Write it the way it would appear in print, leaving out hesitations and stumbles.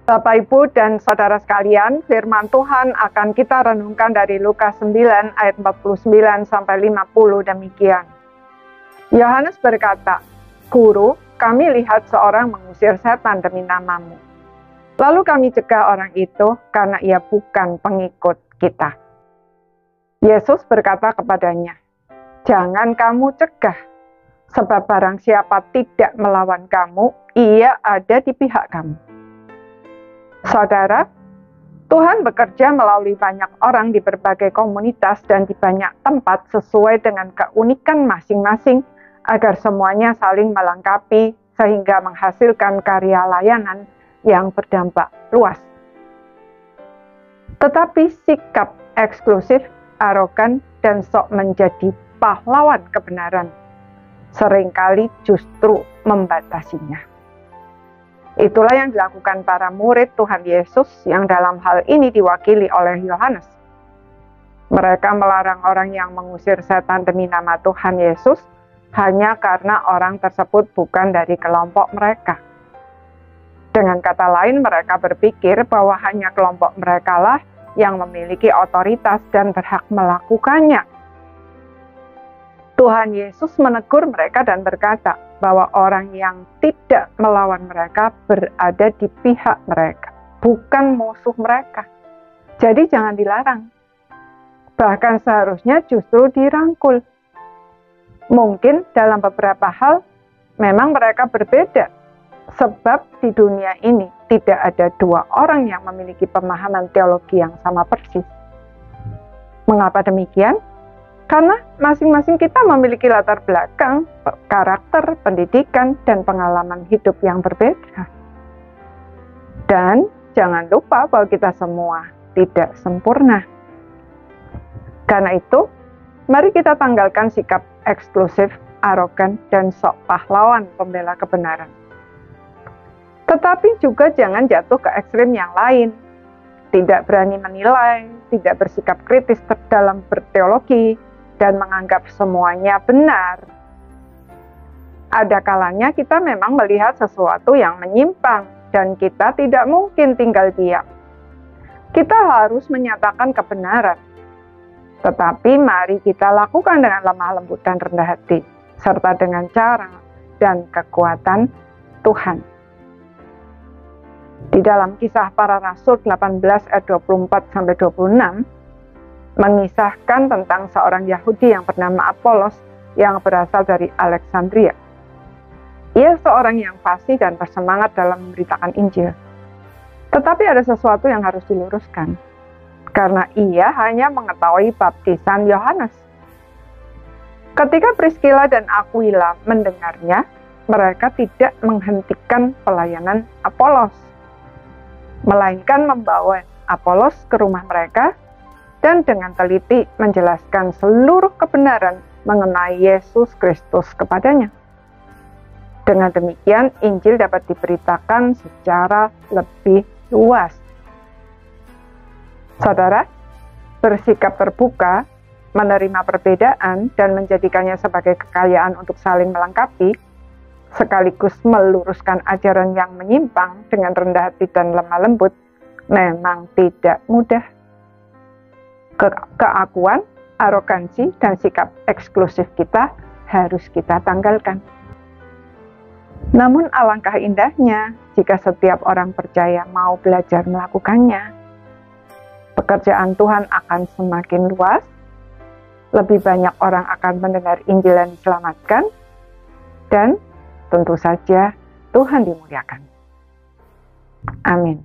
Bapak, Ibu, dan saudara sekalian, firman Tuhan akan kita renungkan dari Lukas 9 ayat 49 sampai 50 demikian. Yohanes berkata, "Guru, kami lihat seorang mengusir setan demi namamu. Lalu kami cegah orang itu karena ia bukan pengikut kita." Yesus berkata kepadanya, "Jangan kamu cegah, sebab barang siapa tidak melawan kamu, ia ada di pihak kamu." Saudara, Tuhan bekerja melalui banyak orang di berbagai komunitas dan di banyak tempat sesuai dengan keunikan masing-masing agar semuanya saling melengkapi sehingga menghasilkan karya layanan yang berdampak luas. Tetapi sikap eksklusif, arogan, dan sok menjadi pahlawan kebenaran seringkali justru membatasinya. Itulah yang dilakukan para murid Tuhan Yesus yang dalam hal ini diwakili oleh Yohanes. Mereka melarang orang yang mengusir setan demi nama Tuhan Yesus hanya karena orang tersebut bukan dari kelompok mereka. Dengan kata lain, mereka berpikir bahwa hanya kelompok mereka lah yang memiliki otoritas dan berhak melakukannya. Tuhan Yesus menegur mereka dan berkata bahwa orang yang tidak melawan mereka berada di pihak mereka, bukan musuh mereka. Jadi jangan dilarang. Bahkan seharusnya justru dirangkul. Mungkin dalam beberapa hal memang mereka berbeda, sebab di dunia ini tidak ada dua orang yang memiliki pemahaman teologi yang sama persis. Mengapa demikian? Karena masing-masing kita memiliki latar belakang, karakter, pendidikan, dan pengalaman hidup yang berbeda. Dan jangan lupa bahwa kita semua tidak sempurna. Karena itu, mari kita tanggalkan sikap eksklusif, arogan, dan sok pahlawan pembela kebenaran. Tetapi juga jangan jatuh ke ekstrim yang lain. Tidak berani menilai, tidak bersikap kritis dalam berteologi, dan menganggap semuanya benar. Ada kalanya kita memang melihat sesuatu yang menyimpang dan kita tidak mungkin tinggal diam. Kita harus menyatakan kebenaran. Tetapi mari kita lakukan dengan lemah lembut dan rendah hati, serta dengan cara dan kekuatan Tuhan. Di dalam Kisah Para Rasul 18 ayat 24-26, mengisahkan tentang seorang Yahudi yang bernama Apolos yang berasal dari Alexandria. Ia seorang yang fasih dan bersemangat dalam memberitakan Injil. Tetapi ada sesuatu yang harus diluruskan, karena ia hanya mengetahui baptisan Yohanes. Ketika Priscilla dan Aquila mendengarnya, mereka tidak menghentikan pelayanan Apolos, melainkan membawa Apolos ke rumah mereka dan dengan teliti menjelaskan seluruh kebenaran mengenai Yesus Kristus kepadanya. Dengan demikian, Injil dapat diberitakan secara lebih luas. Saudara, bersikap terbuka, menerima perbedaan, dan menjadikannya sebagai kekayaan untuk saling melengkapi, sekaligus meluruskan ajaran yang menyimpang dengan rendah hati dan lemah lembut, memang tidak mudah. Keakuan, arogansi, dan sikap eksklusif kita harus kita tanggalkan. Namun alangkah indahnya jika setiap orang percaya mau belajar melakukannya. Pekerjaan Tuhan akan semakin luas, lebih banyak orang akan mendengar Injil dan diselamatkan, dan tentu saja Tuhan dimuliakan. Amin.